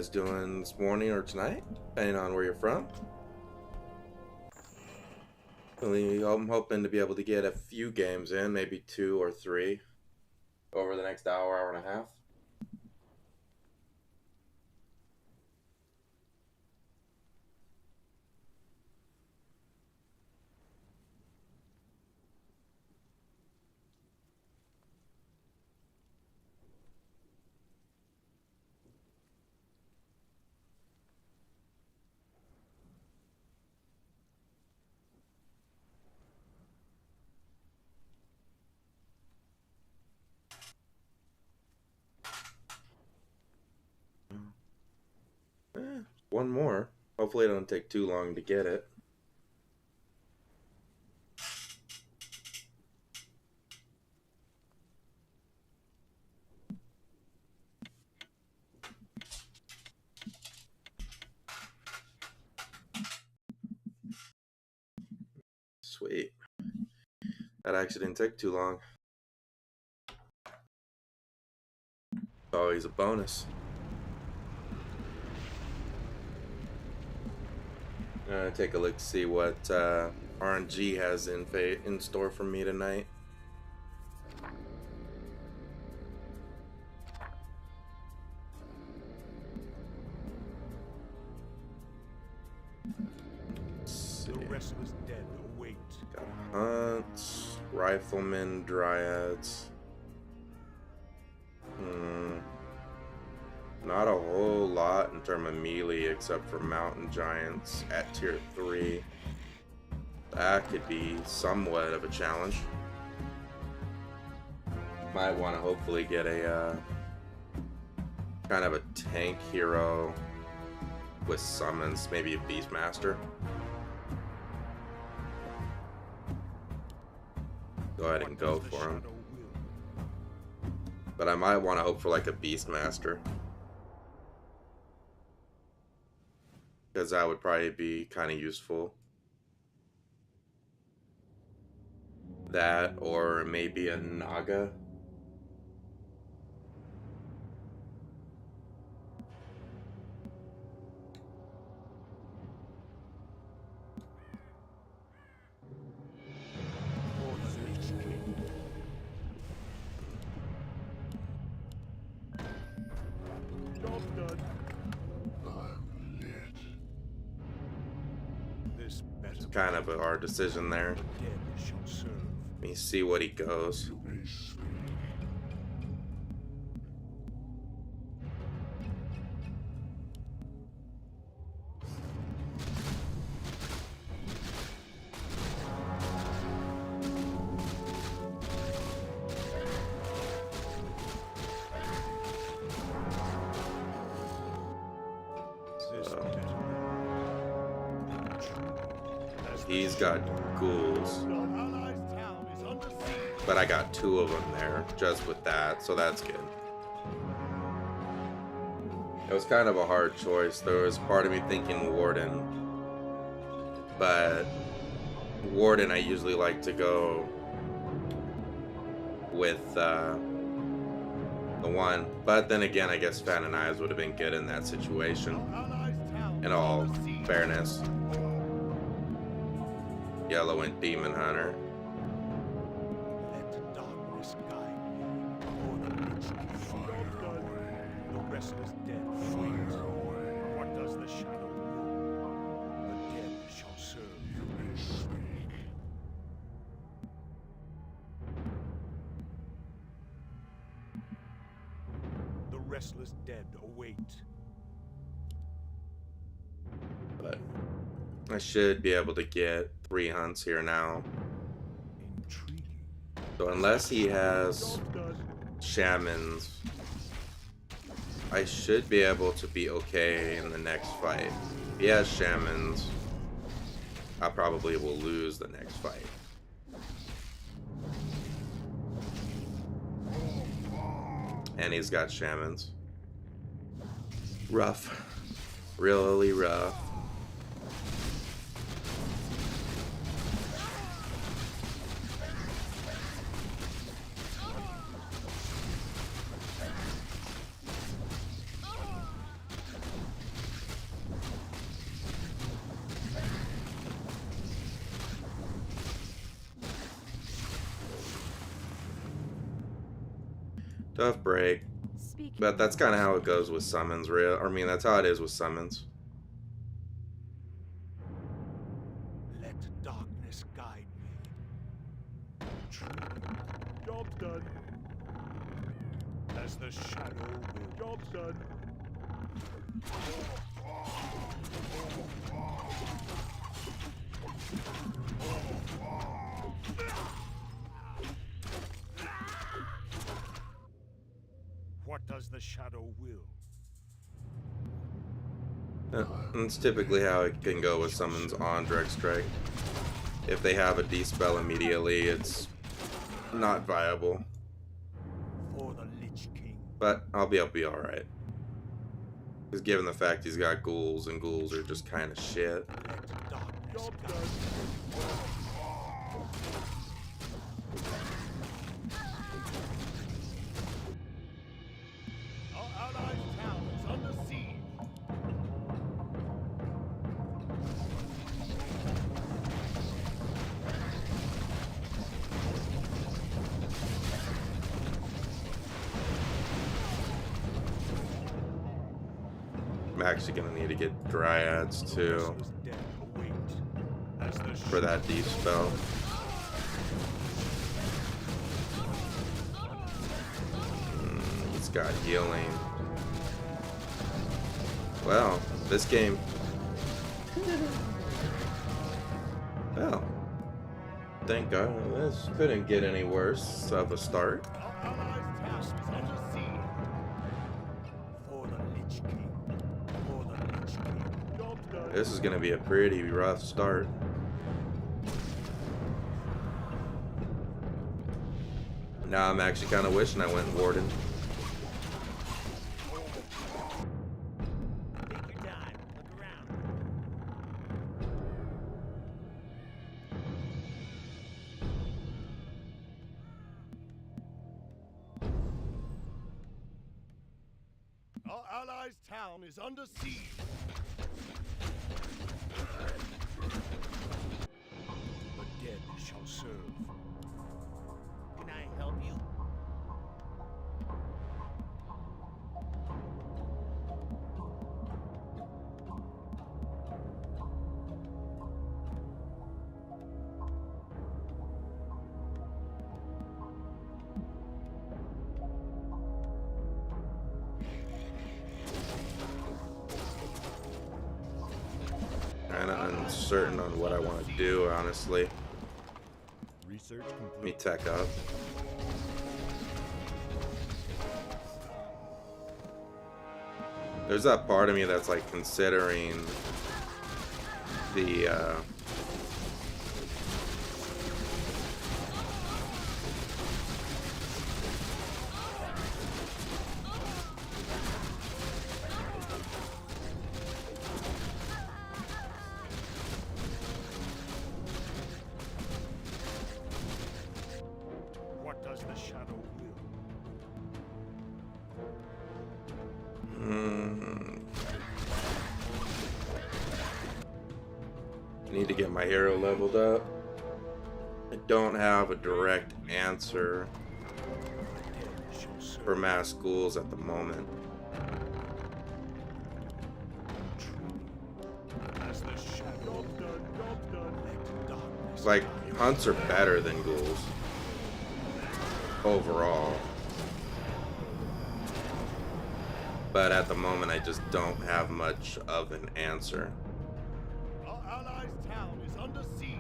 guys doing this morning or tonight, depending on where you're from. I'm hoping to be able to get a few games in, maybe 2 or 3, over the next hour, hour and a half. One more. Hopefully it don't take too long to get it. Sweet. That actually didn't take too long. Always a bonus. Take a look to see what RNG has in store for me tonight. The restless dead await. Got hunts, riflemen, dryads. Not a whole lot in terms of melee except for mountain giants at tier 3. That could be somewhat of a challenge. Might want to hopefully get a kind of a tank hero with summons, maybe a Beastmaster. Go ahead and go for him. But I might want to hope for like a Beastmaster, because that would probably be kind of useful. That, or maybe a Naga. It's kind of a hard decision there. Let me see what he goes. He's got ghouls, but I got 2 of them there just with that, so that's good. It was kind of a hard choice. There was part of me thinking Warden, but Warden I usually like to go with the one, but then again I guess Fan and Eyes would have been good in that situation, in all fairness. Yellow and Demon Hunter. Let darkness guide me. The restless dead wait. What does the shadow will? The dead shall serve. The restless dead await. But I should be able to get 3 hunts here now. Intriguing. So unless he has shamans, I should be able to be okay in the next fight. If he has shamans, I probably will lose the next fight. And he's got shamans. Rough. Really rough. Tough break. Speak But that's kind of how it goes with summons, real. I mean, that's how it is with summons. Let darkness guide me. True. Job's done. As the shadow will. Job's done. What does the shadow will? That's typically how it can go with summons on Dreg Strike. If they have a D-spell immediately, it's not viable. For the Lich King. But I'll be alright. Because given the fact he's got ghouls, and ghouls are just kind of shit. Let darkness guide me. Our allies' town is under siege. I'm actually going to need to get Dryads too Restless dead await as the for that D-spell. He's got healing. Well, this game... Well, thank God, this couldn't get any worse of a start. Our allies' town is under siege. For the Lich King. For the Lich King. Job's done. This is going to be a pretty rough start. Now I'm actually kind of wishing I went Warden. Take your time. Look around. Our allies' town is under siege. The dead shall serve. Can I help you? Kind of uncertain on what I want to do, honestly. Research Let me tech up. There's that part of me that's like considering the What does the shadow will? Need to get my hero leveled up. I don't have a direct answer The dead shall serve. for mass ghouls at the moment. As the shadow done, let darkness. Like, hunts are better than ghouls overall. But at the moment, I just don't have much of an answer. Our allies' town is under siege.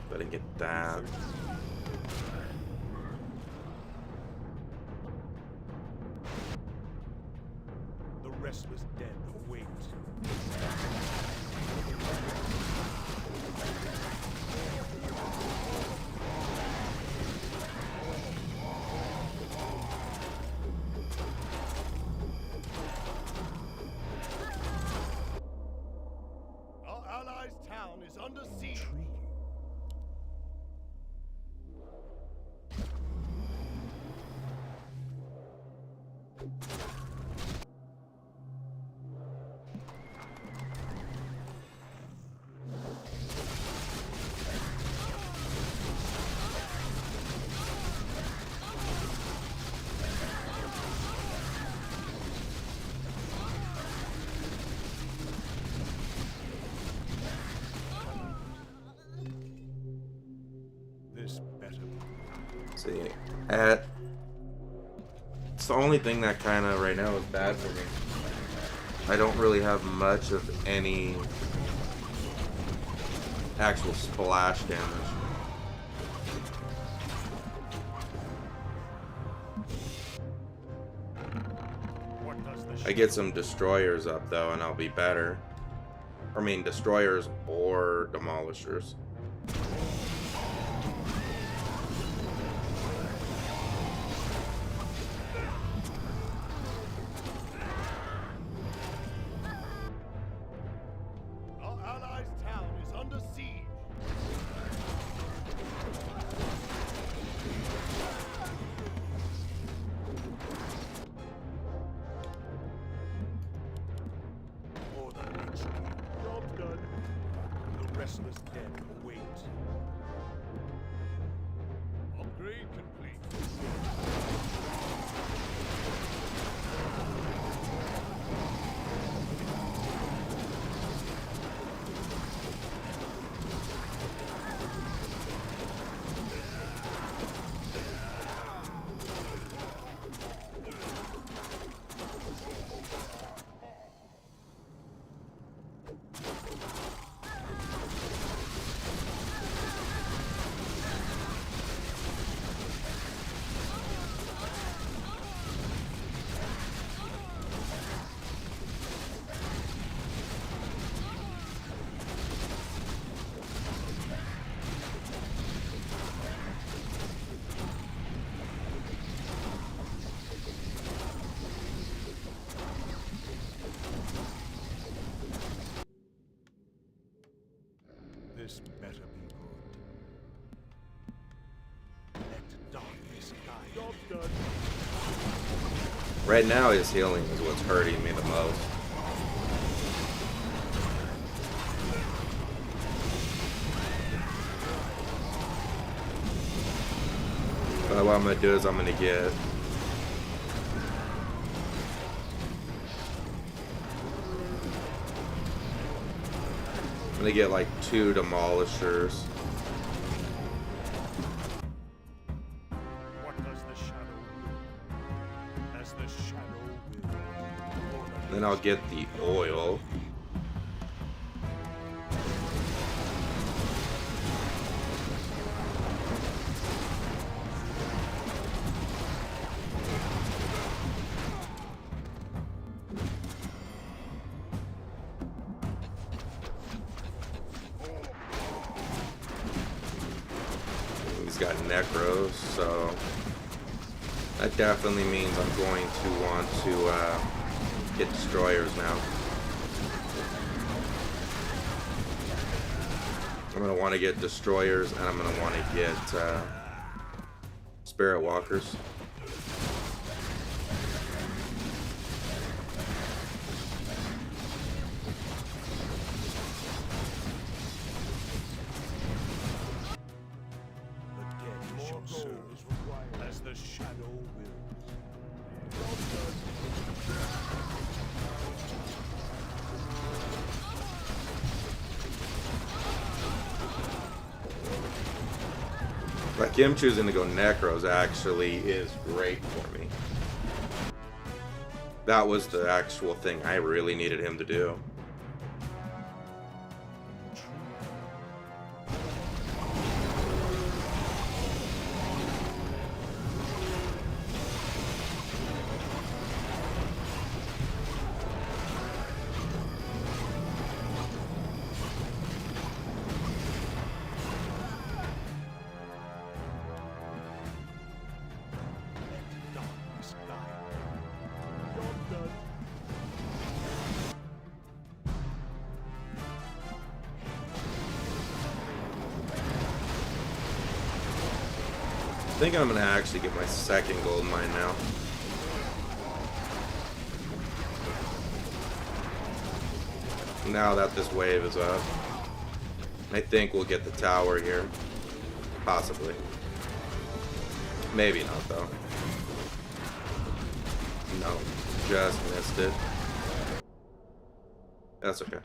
But I get that. The restless dead await. Our allies' town is under siege. See, at it's the only thing that kind of right now is bad for me. I don't really have much of any actual splash damage. What does the I get some destroyers up though, and I'll be better. I mean, destroyers or demolishers. Our allies' town is under siege. For the Lich King. Job done. The restless dead await. Upgrade complete. This better be good. Let darkness guide. Job done. Right now, his healing is what's hurting me the most. But what I'm gonna do is I'm gonna get like 2 demolishers. What does the shadow will? As the shadow will. Then I'll get the oil. He's got necros, so that definitely means I'm going to want to get destroyers now. I'm going to want to get destroyers, and I'm going to want to get spirit walkers. The dead shall serve as the shadow will. Like him choosing to go necros actually is great for me. That was the actual thing I really needed him to do. Darkness guide. Job done. I think I'm gonna actually get my second gold mine now. Now that this wave is up, I think we'll get the tower here. Possibly. Maybe not though. No, just missed it. That's okay.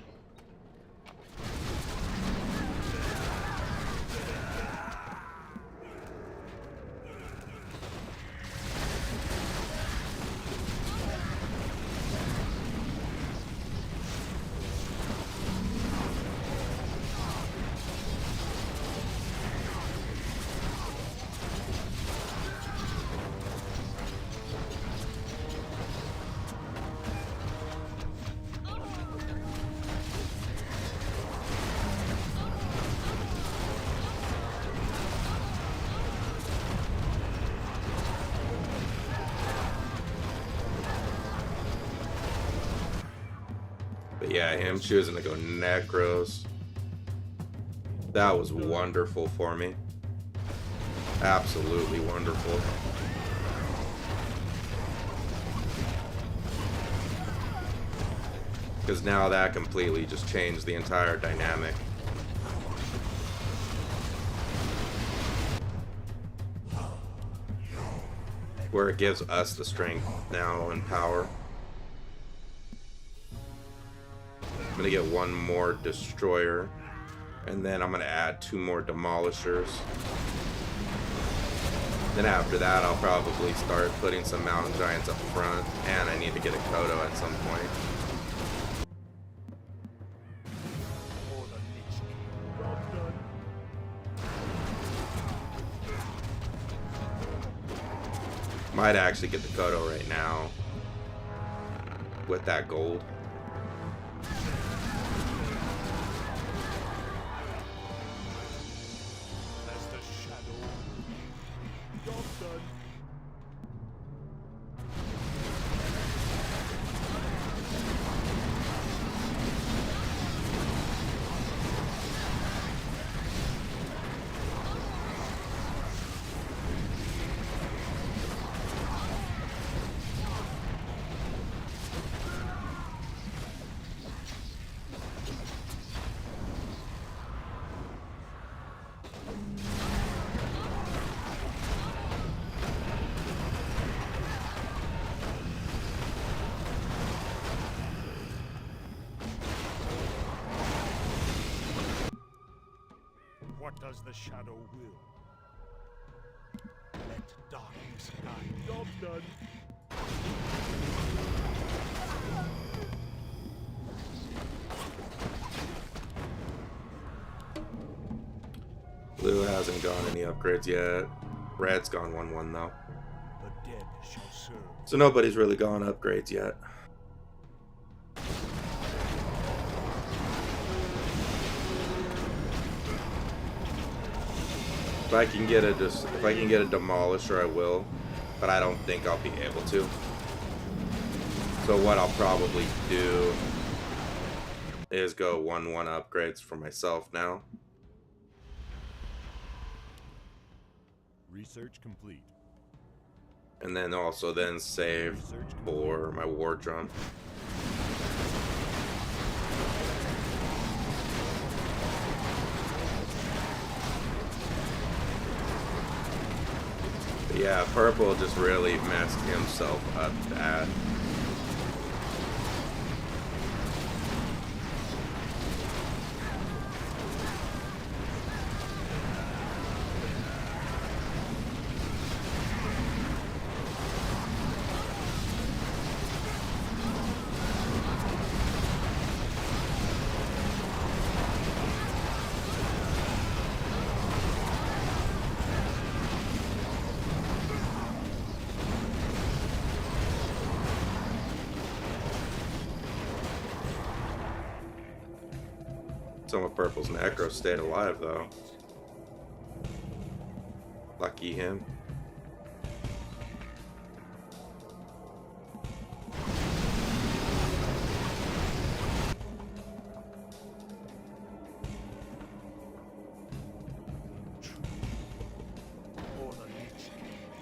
But yeah, him choosing to go Necros. That was wonderful for me. Absolutely wonderful. Because now that completely just changed the entire dynamic. Where it gives us the strength now and power. I'm gonna get one more destroyer, and then I'm gonna add 2 more demolishers. Then after that, I'll probably start putting some mountain giants up front, and I need to get a Kodo at some point. Might actually get the Kodo right now with that gold. As the shadow, job done. What does the shadow will? Let darkness guide. Job done. Blue hasn't gone any upgrades yet. Red's gone 1-1 though. The dead shall serve. So nobody's really gone upgrades yet. If I can get a demolisher, I will, but I don't think I'll be able to. So what I'll probably do is go 1-1 upgrades for myself now. Research complete. And then also then save for my war drum. But yeah, purple just really messed himself up bad. Some of purple's necro stayed alive though. Lucky him.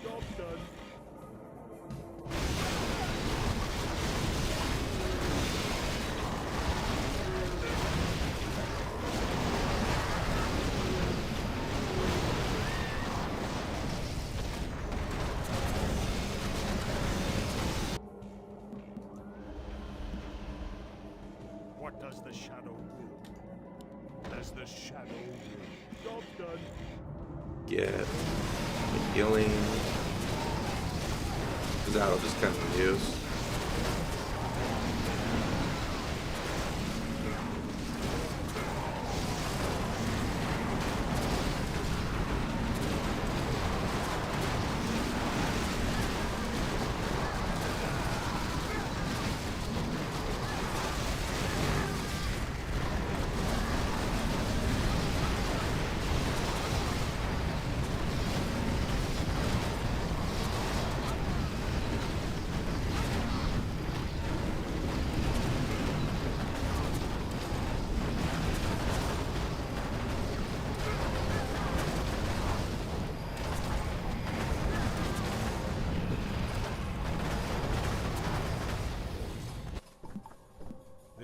Job done. What does the shadow will? As the shadow will. Job done. Get the healing. Because that'll just come in use.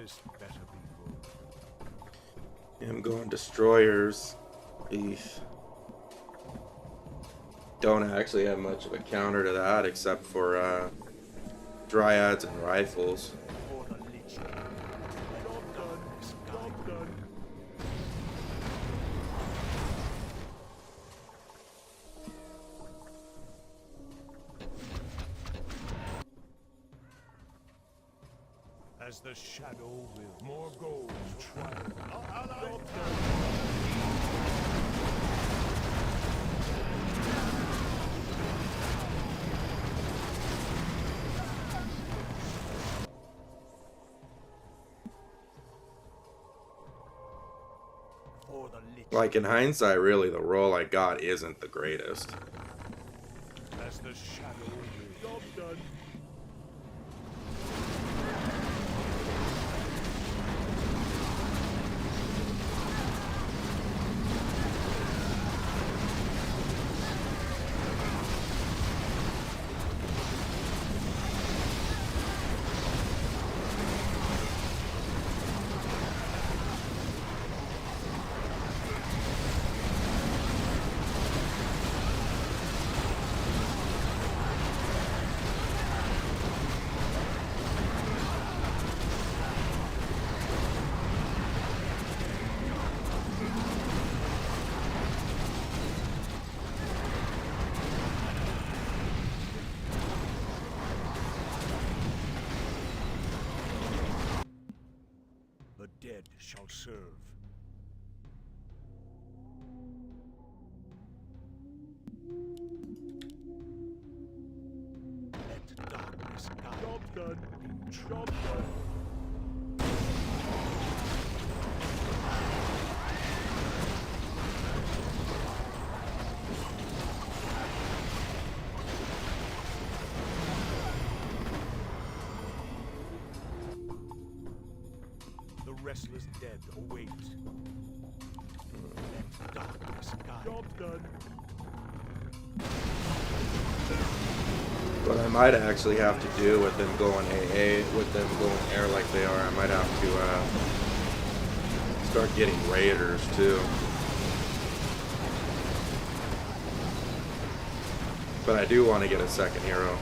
This better be good. I'm going destroyers. Eef. Don't actually have much of a counter to that except for dryads and rifles. For the Lich King. Job done. Job done. As the shadow will. More gold. Try. Job done. For the Lich. Like in hindsight, really, the role I got isn't the greatest. As the shadow will. Job done. The dead shall serve. Let darkness guide. Job done. Job done. The restless dead await. Let darkness guide. Job done. What I might actually have to do with them going AA, with them going air like they are, I might have to start getting raiders too. But I do want to get a second hero.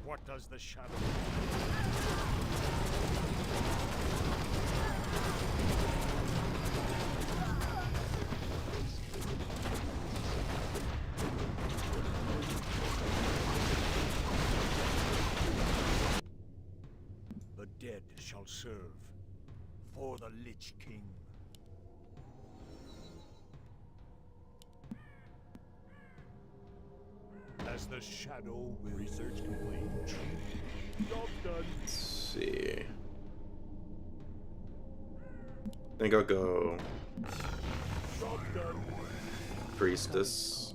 What does the shadow? The dead shall serve for the Lich King. As the shadow will. Research complete. Job done. Let's see. I think I'll go Job done. priestess.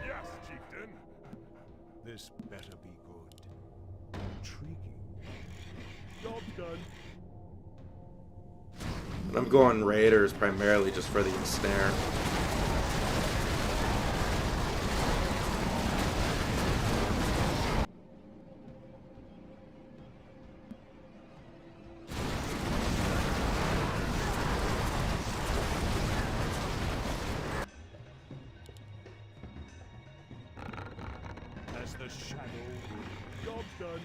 Yes, chieftain. This better be good. Intriguing. Job done. And I'm going raiders primarily just for the ensnare. As the shadow will. Job done.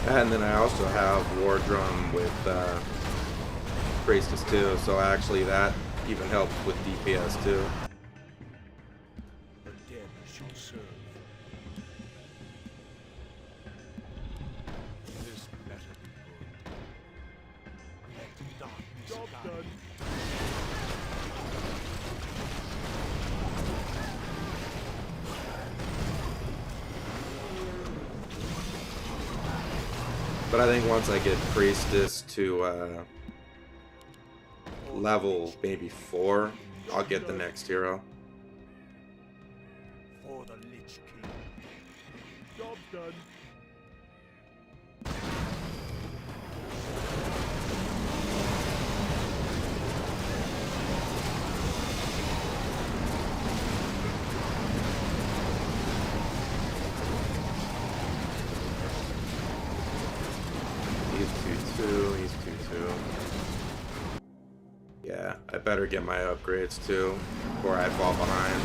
And then I also have War Drum with Priestess too, so actually that even helps with DPS too. The dead shall serve. This better be good. Let darkness Job guide. done. But I think once I get Priestess to level maybe 4, I'll get the next hero. For the Lich King. Job done. He's 2-2, he's 2-2. Yeah, I better get my upgrades too, before I fall behind.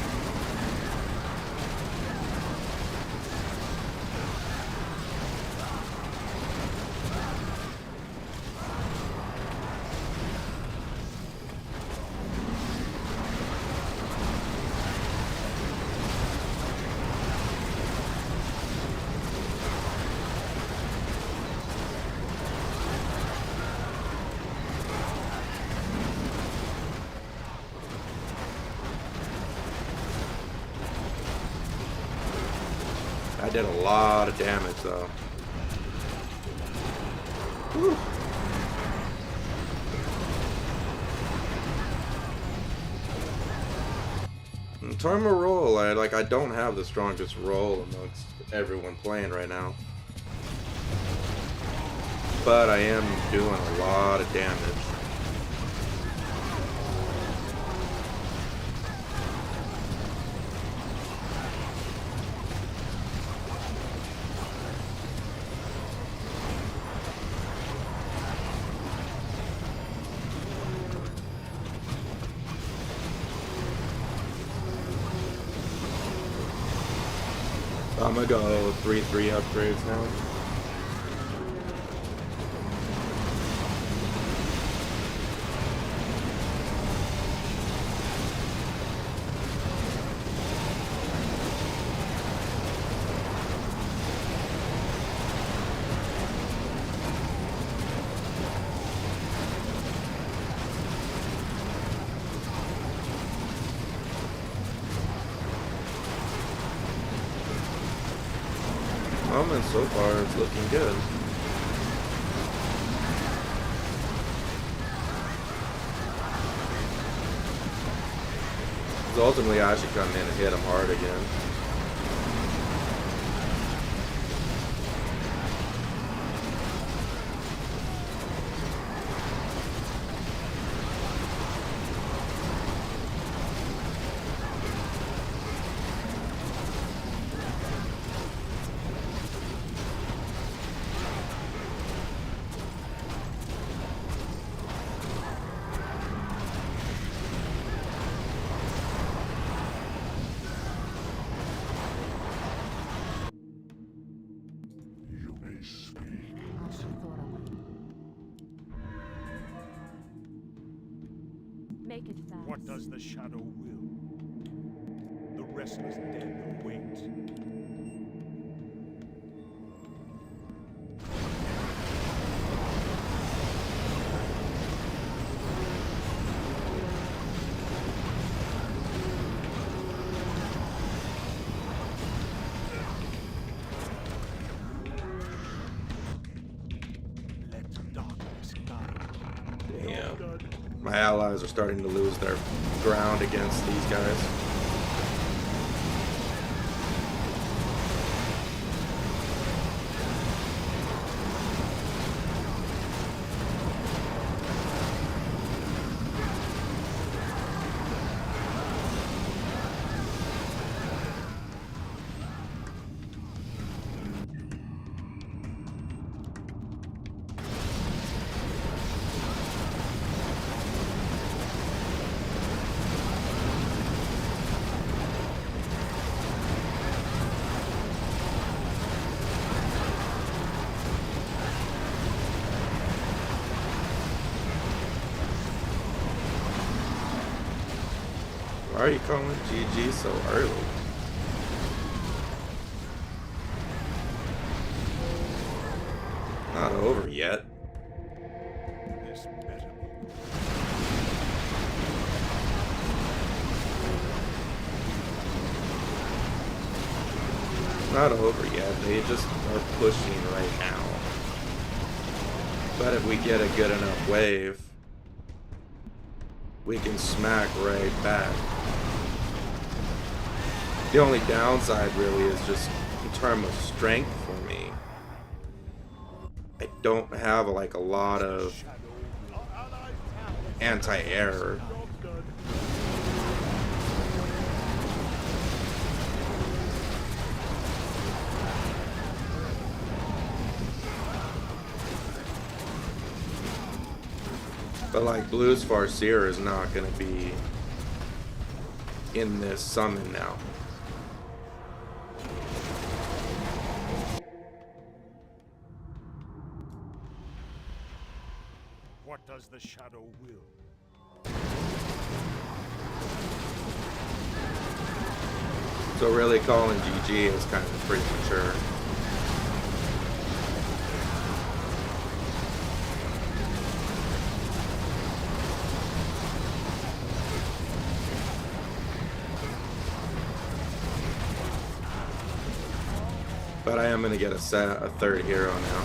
I did a lot of damage though. Whew. In terms of roll, I don't have the strongest roll amongst everyone playing right now. But I am doing a lot of damage. I'm gonna go 3-3 upgrades now. Moment so far it's looking good. 'Cause ultimately I should come in and hit him hard again. You may speak. Make it fast. What does the shadow will? The restless dead await. Let darkness guide. Damn. Done. My allies are starting to lose their ground against these guys. are you calling GG so early? Not over yet. This better be. Not over yet. They just are pushing right now. But if we get a good enough wave, we can smack right back. The only downside really is just in terms of strength for me. I don't have like a lot of anti-air. But like Blue's Farseer is not going to be in this summon now. What does the shadow will? So really calling GG is kind of premature. But I am going to get a third hero now.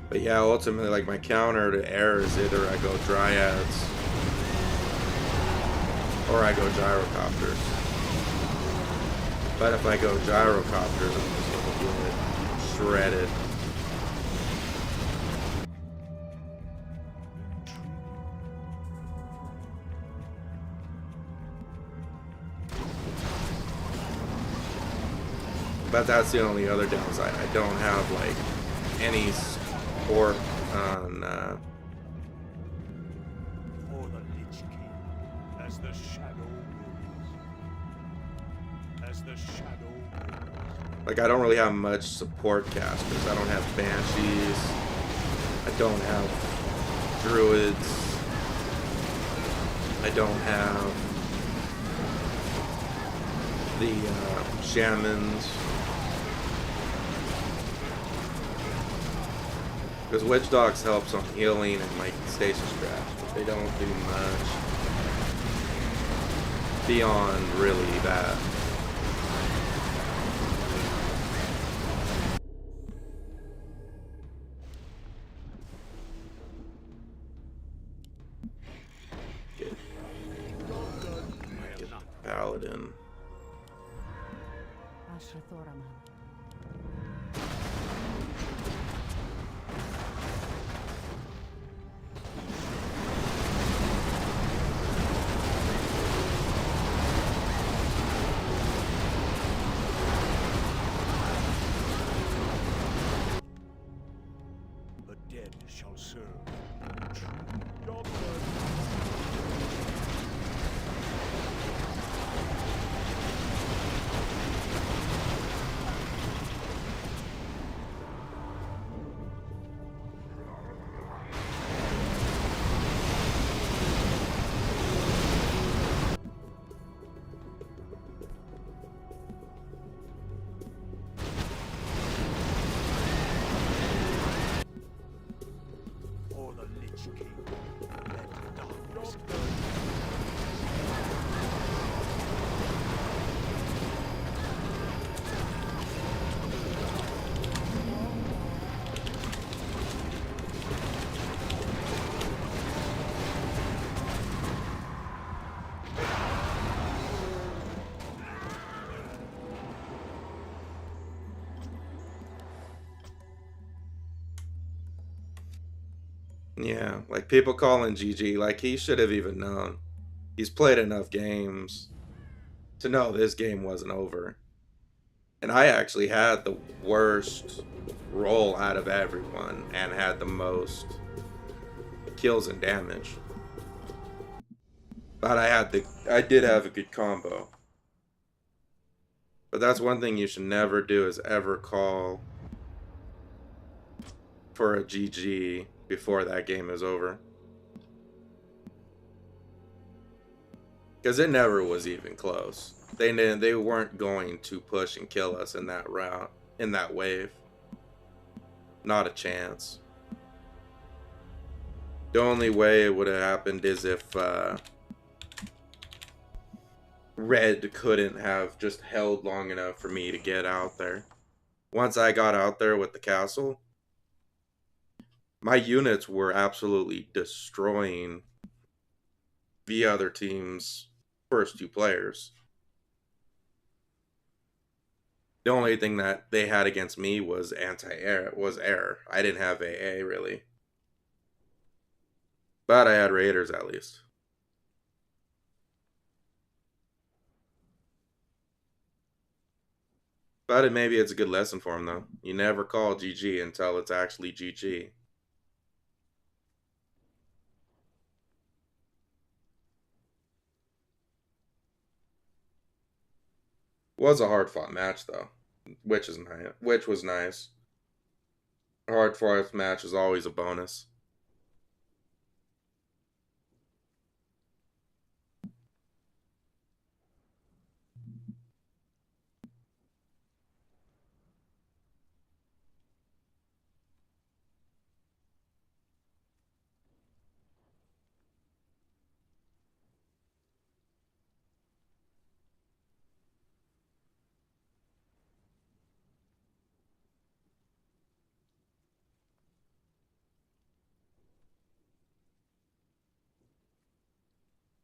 But yeah, ultimately, like my counter to air is either I go Dryads or I go Gyrocopters. But if I go Gyrocopters, I'm just gonna get shredded. But that's the only other downside. I don't have like any support on For the Lich King, as the shadow wills. As the shadow wills. like I don't really have much support casters. I don't have Banshees. I don't have Druids. I don't have the Shamans. Because Witch Dogs helps on healing and like stasis traps, but they don't do much beyond really that. Get Paladin. Ashrathoraman. The dead shall serve. Job done. For the Lich King, let darkness Job go. done. Yeah, like people calling GG, like he should have even known. He's played enough games to know this game wasn't over. And I actually had the worst roll out of everyone and had the most kills and damage. But I did have a good combo. But that's one thing you should never do, is ever call for a GG before that game is over. Because it never was even close. They weren't going to push and kill us in that route, in that wave. Not a chance. The only way it would have happened is if Red couldn't have just held long enough for me to get out there. Once I got out there with the castle, my units were absolutely destroying the other team's first two players. The only thing that they had against me was anti-air, was air. I didn't have AA really. But I had raiders at least. But maybe it's a good lesson for him though. You never call GG until it's actually GG. Was a hard fought match though, which is nice. Which was nice. A hard fought match is always a bonus.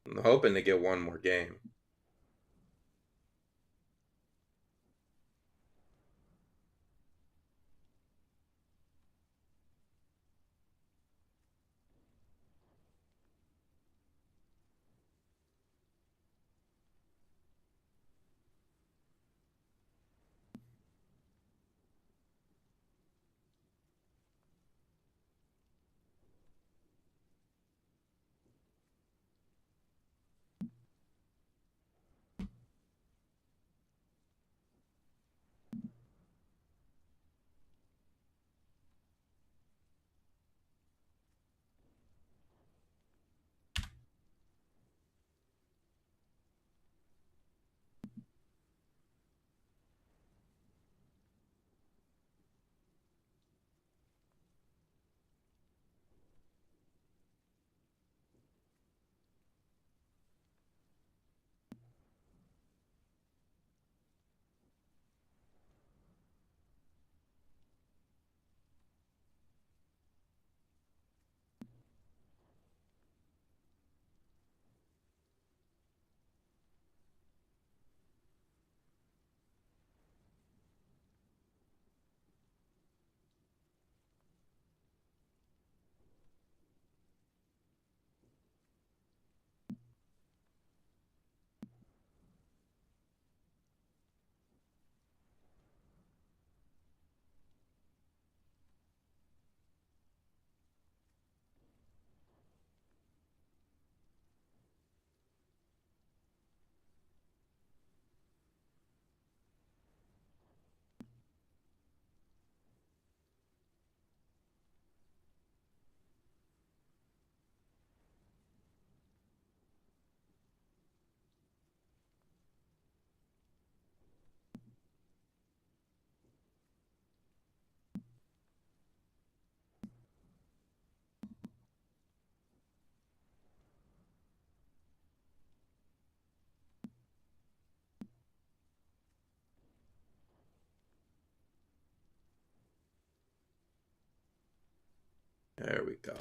I'm hoping to get one more game. There we go.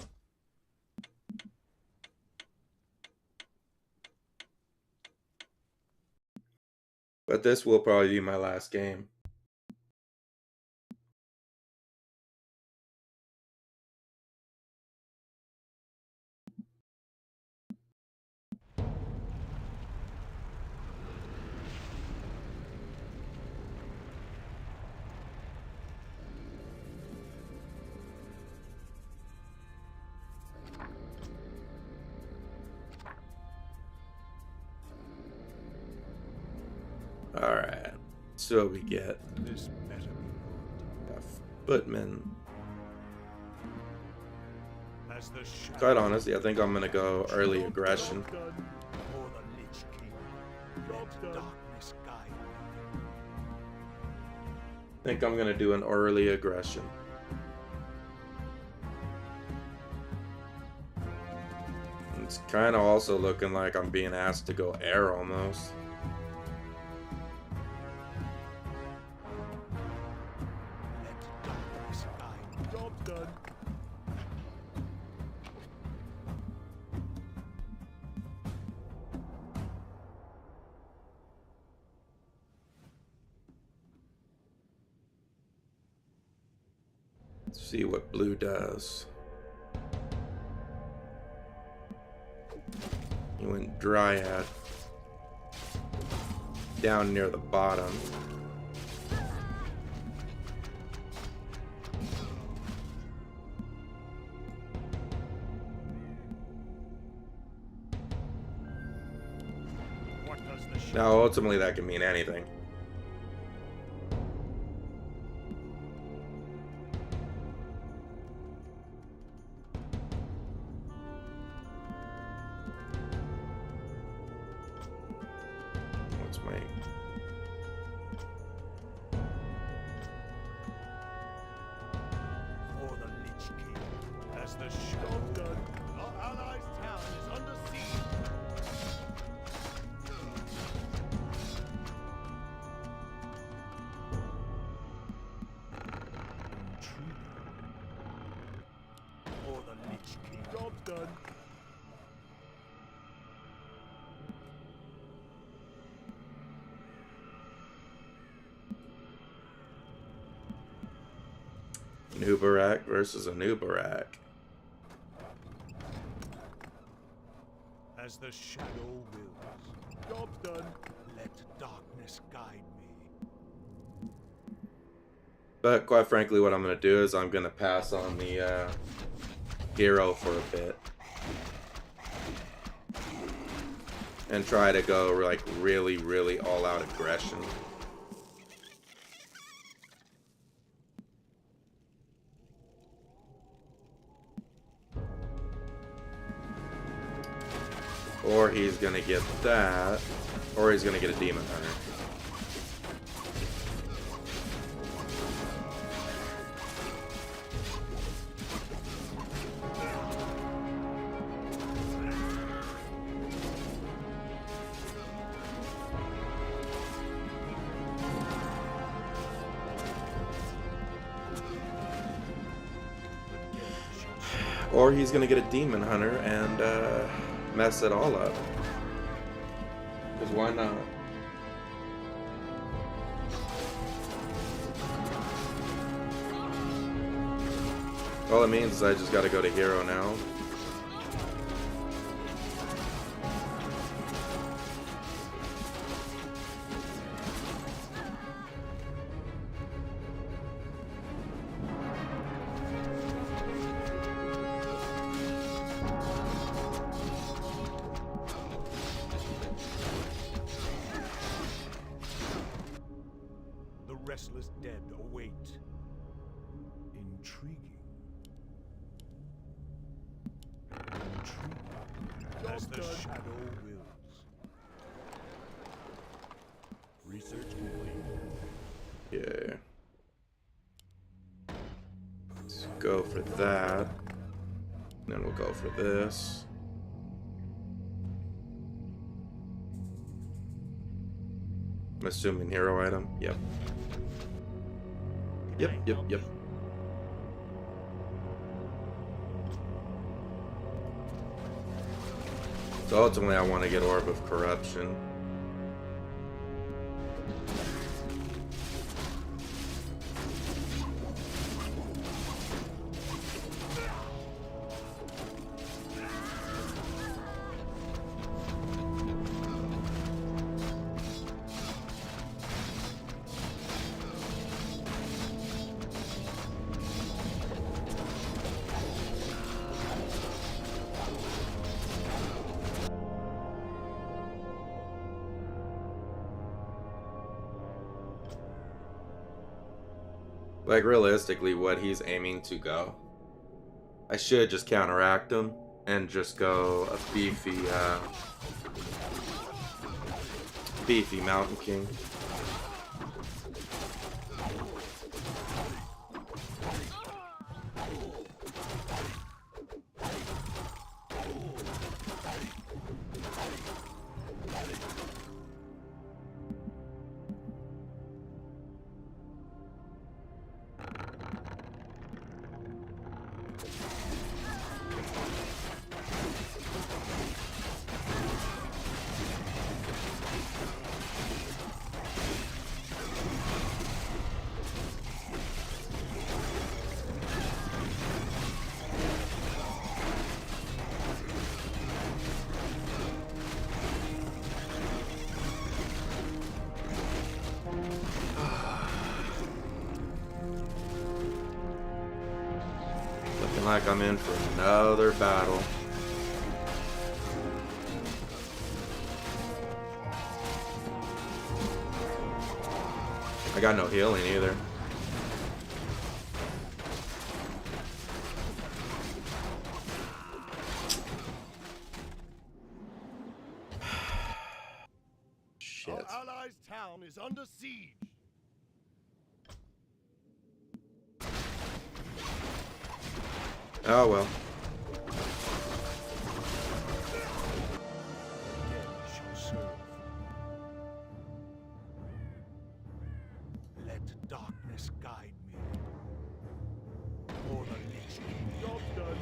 But this will probably be my last game. Alright. So what we get. This better be Got Footman. good. As the shadow Quite honestly, I think I'm gonna go early aggression. for the Lich King. Let darkness guide me. I think I'm gonna do an early aggression. It's kind of also looking like I'm being asked to go air almost. Let darkness guide me. Job done. Let's see what blue does. He went Dryad. Down near the bottom. What does the shadow Now, ultimately, that can mean anything. What's my... for the Lich King? As the shadow done. Our allies' town is under siege. For the Lich King. Job done. Nubarak versus a Nubarak. As the shadow wills. Job done. Let darkness guide me. But quite frankly, what I'm going to do is I'm going to pass on the hero for a bit. And try to go like really, really all out aggression. Or he's gonna get that, or he's gonna get a Demon Hunter. Or he's gonna get a Demon Hunter and mess it all up. Because why not? All it means is I just gotta go to hero now. The restless dead await. Intriguing. Intriguing. As the shadow wills. Research complete. Yeah. Let's go for that. Then we'll go for this. I'm assuming hero item. Yep. Yep. So ultimately I want to get Orb of Corruption. Like, realistically, what he's aiming to go, I should just counteract him and just go a beefy Mountain King. Looking like I'm in for another battle. I got no healing either. Shit. Our allies' town is under siege. Oh well. Dead shall serve. Let darkness guide me. For the Lich King. Job done.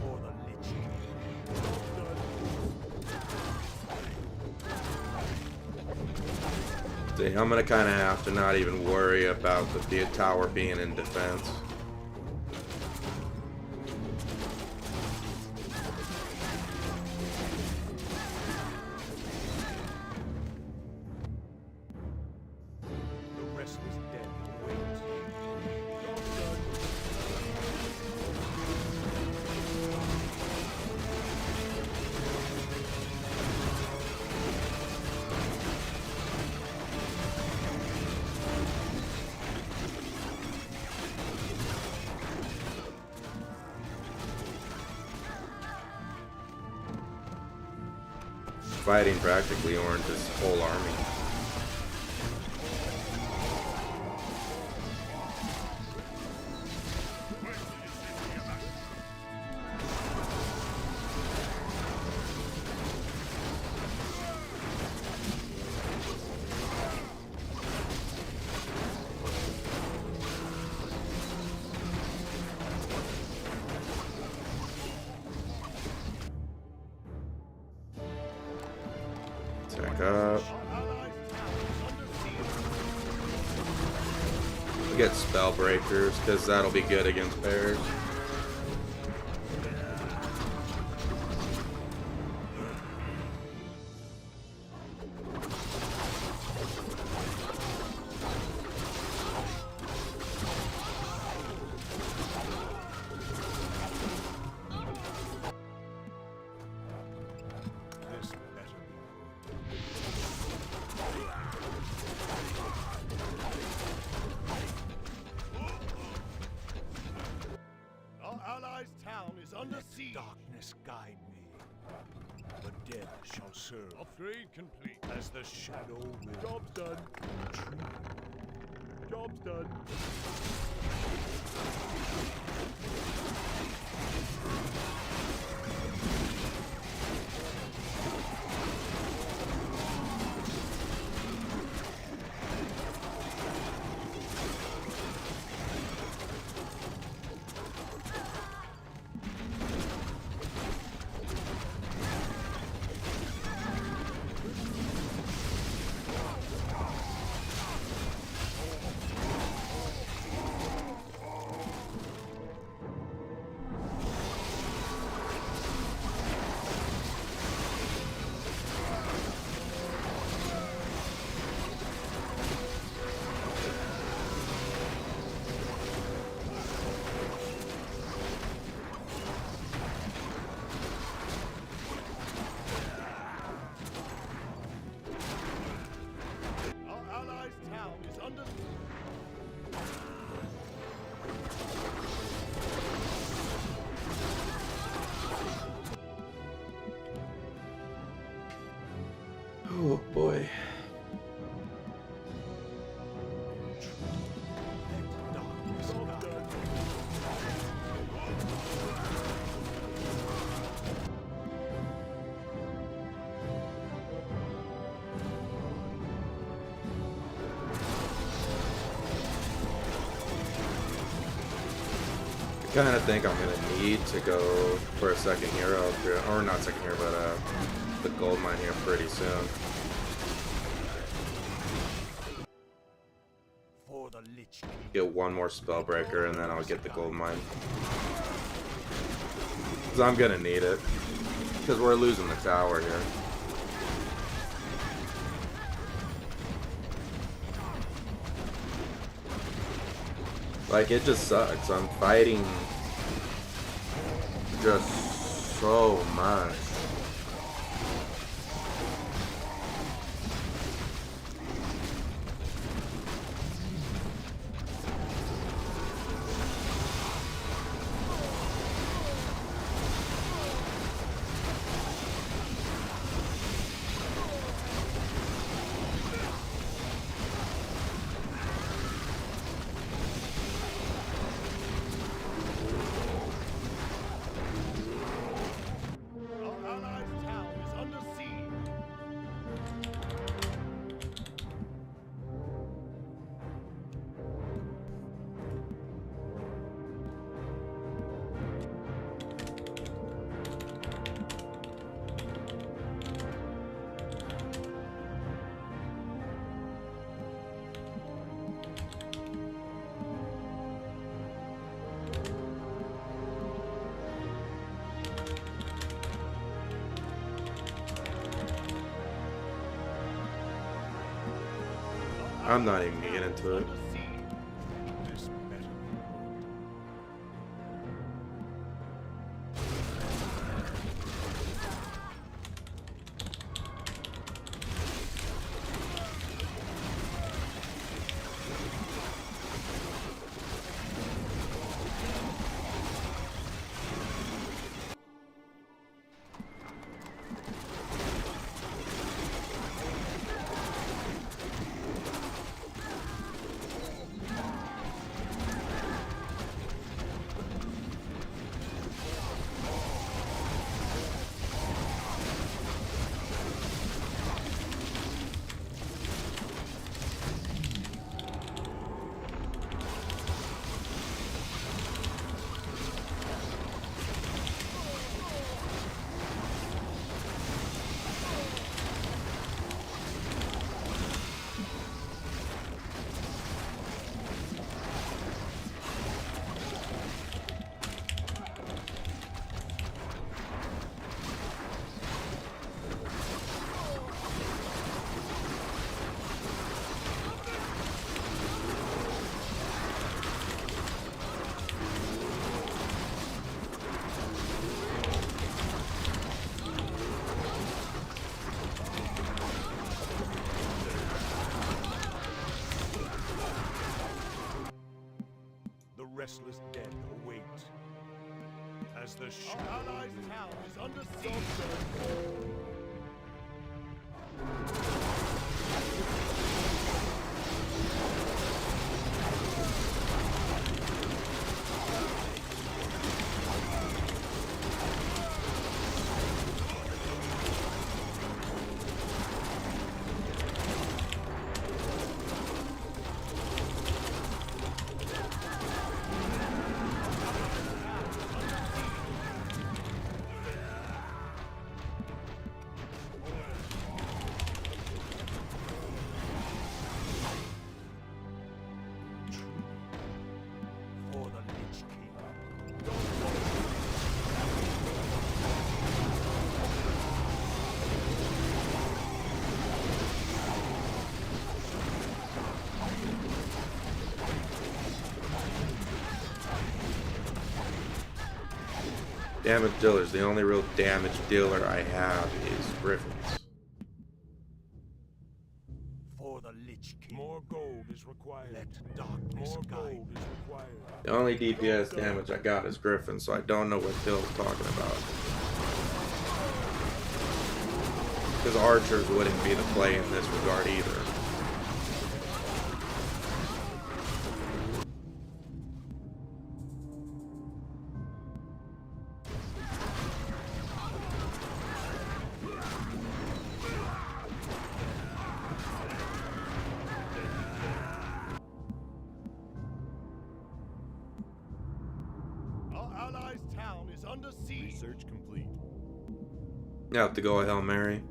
For the Lich King. Job done. See, I'm gonna kind of have to not even worry about the tower being in defense. The restless dead wait. Job done. Fighting practically Orange's whole army. Attack up. We get spell breakers because that'll be good against bears. This better be. Our allies' town is under siege. Darkness guide me. The dead shall serve. Upgrade complete. As the shadow will. Job's done. True. Job's done. Kind of think I'm gonna need to go for a second hero, or not second hero, but the gold mine here pretty soon. For the Lich King. Get one more spellbreaker and then I'll get the gold mine. Cause I'm gonna need it. Cause we're losing the tower here. Like, it just sucks. I'm fighting just so much. Our allies' town is under siege. I'm not even gonna get into it. Under siege. This better be good. The restless dead await. As the Our allies' town is under siege. For the Lich King. Damage dealers. The only real damage dealer I have is Griffins. For the Lich King. More gold is required. Let darkness More guide gold me. is required. The only DPS damage I got is Griffin, so I don't know what Phil's talking about. Because archers wouldn't be the play in this regard either. allies' town is under siege. Research complete. You have to go a Hail Mary.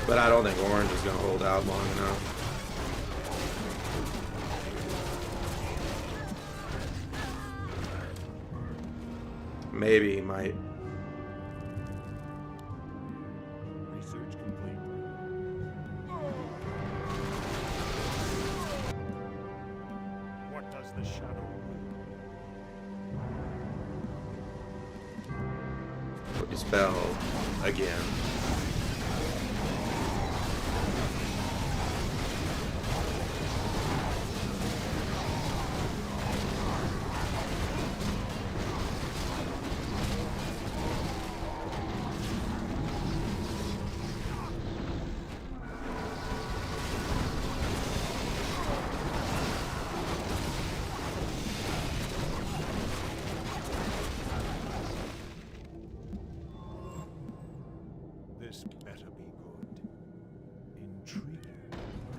But I don't think Orange is gonna hold out long enough. Maybe he might. Research complete. What does the shadow will? Dispel again. This better be good. Intriguing.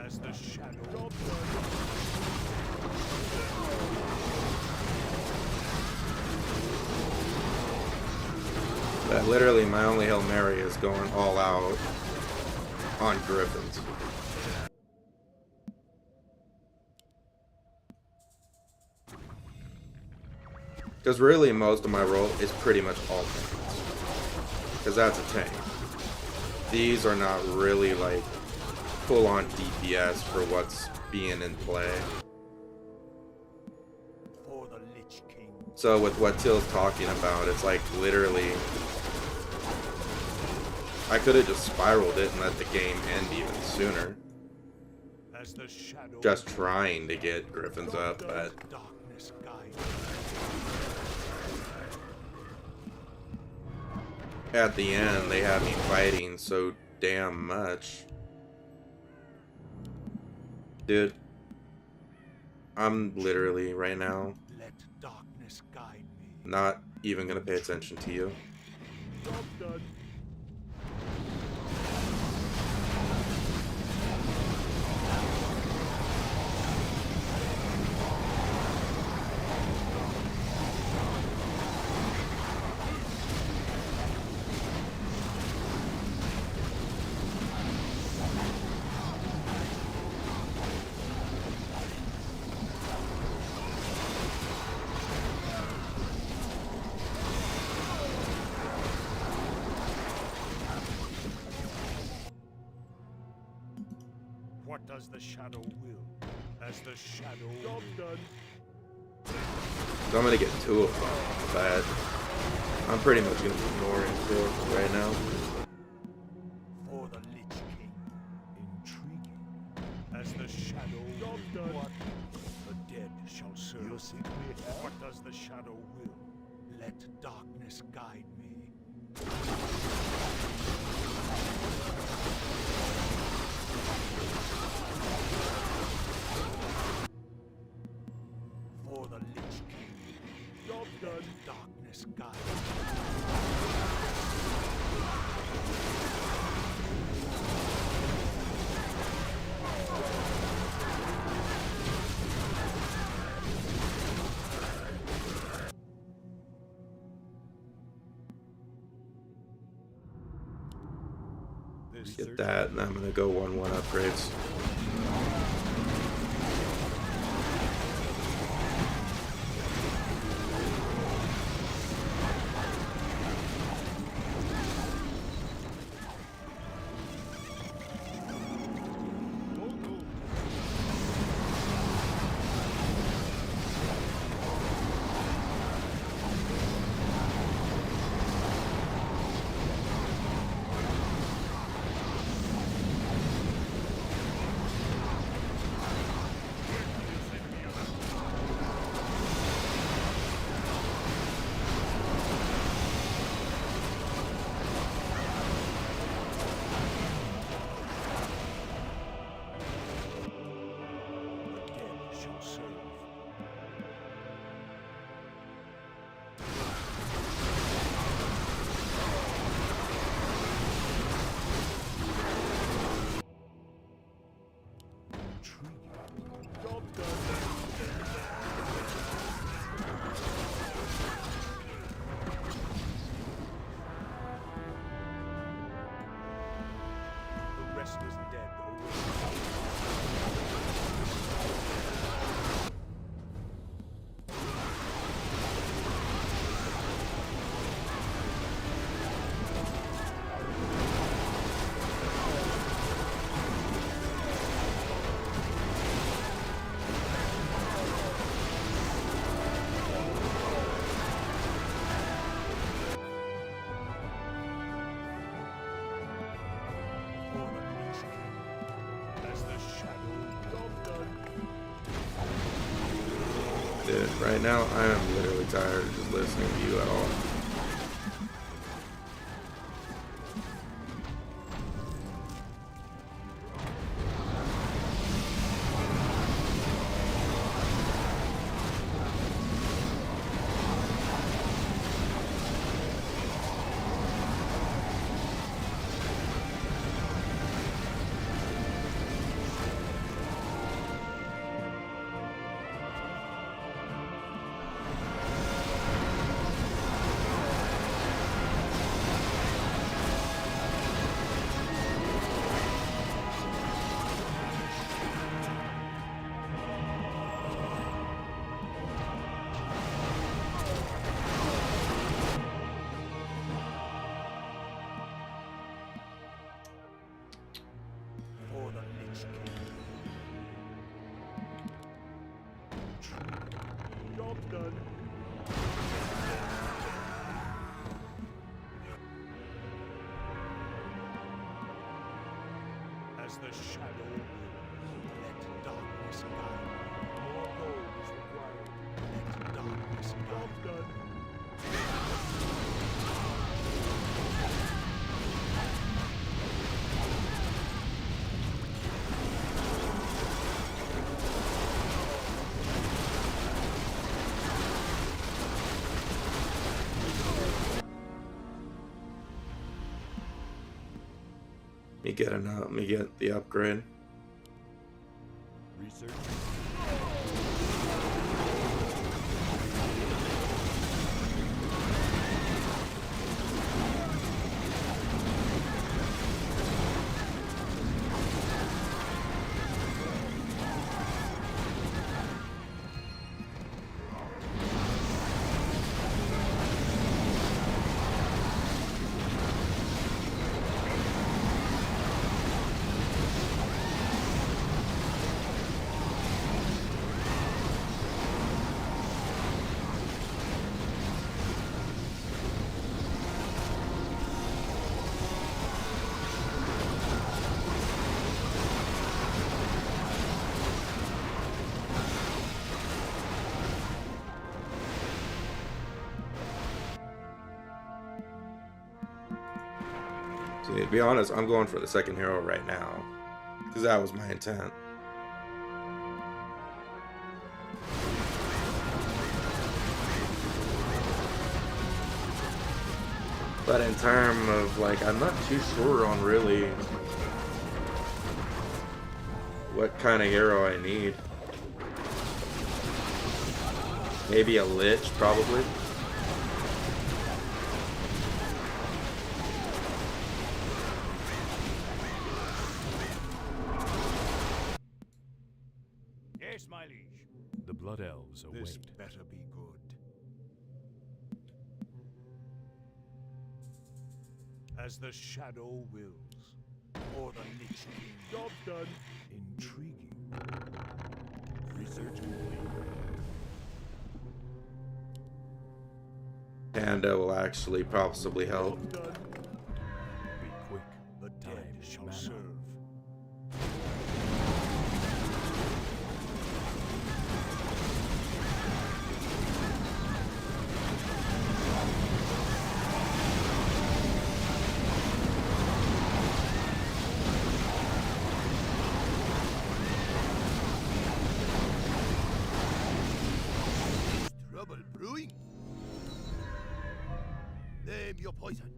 As the shadow. Job But literally my only Hail Mary is going all out on Griffins. Because really most of my role is pretty much all tanks. Because that's a tank. These are not really like full on DPS for what's being in play. for the Lich King. So with what Till's talking about, it's like literally I could have just spiraled it and let the game end even sooner. As the shadow. Just trying to get Griffins up, but Darkness guide. at the end they had me fighting so damn much. Dude, I'm literally right now Let darkness guide me. not even gonna pay attention to you. Job done. What does the shadow will? As the shadow. Job done. So I'm gonna get two of them, but I'm pretty much gonna be ignoring two right now. For the Lich King. Intriguing. As the shadow. Job done. What? The dead shall serve. You seek me out? What does the shadow will? Let darkness guide me. For the Lich King. Job done. Darkness guide me. This Get that, and I'm gonna go 1-1 upgrades. with it. Right now, I am literally tired of just listening to you at all. For the Lich King. Job's done. As the shadow wills, let darkness guide me. More gold is required. Let darkness guide me. Let me get the upgrade. Research. See, to be honest, I'm going for the second hero right now, because that was my intent. But in terms of, like, I'm not too sure on really what kind of hero I need. Maybe a Lich, probably. Yes, my liege. The Blood Elves await. This better be good. As the shadow wills, or the Lich King. Job done. Intriguing. Research complete. Panda will actually possibly help. Job done. Be quick. The dead Time shall mana. serve. Trouble brewing. Name your poison.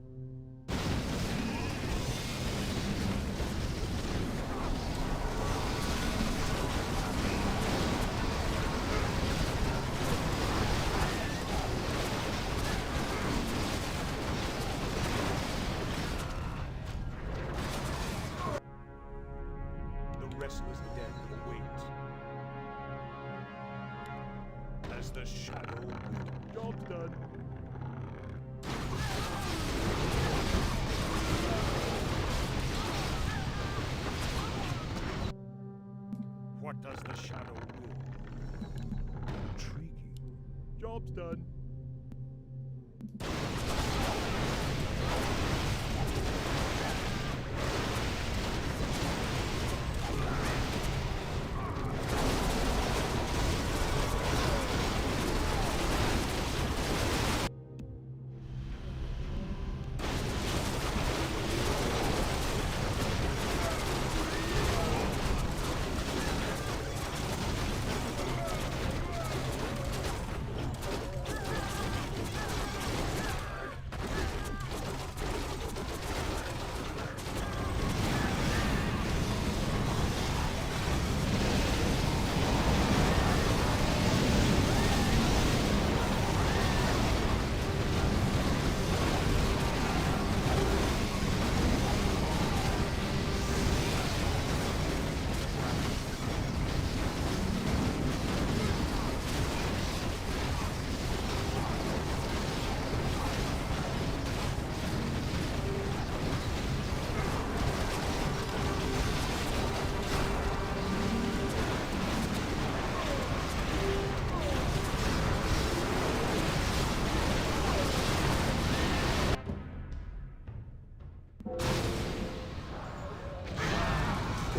The restless dead await. As the shadow wills. Job done. What does the shadow will? Intriguing. Job's done.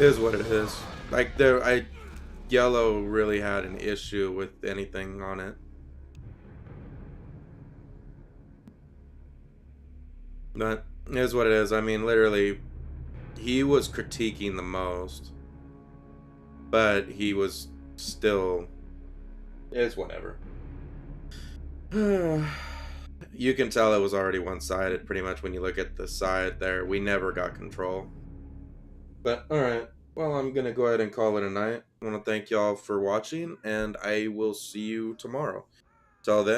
is what it is. Like Yellow really had an issue with anything on it. But it is what it is. I mean, literally, he was critiquing the most, but he was still. It's whatever. You can tell it was already one-sided pretty much when you look at the side there. We never got control. But alright, well, I'm gonna go ahead and call it a night. I want to thank y'all for watching, and I will see you tomorrow. Till then.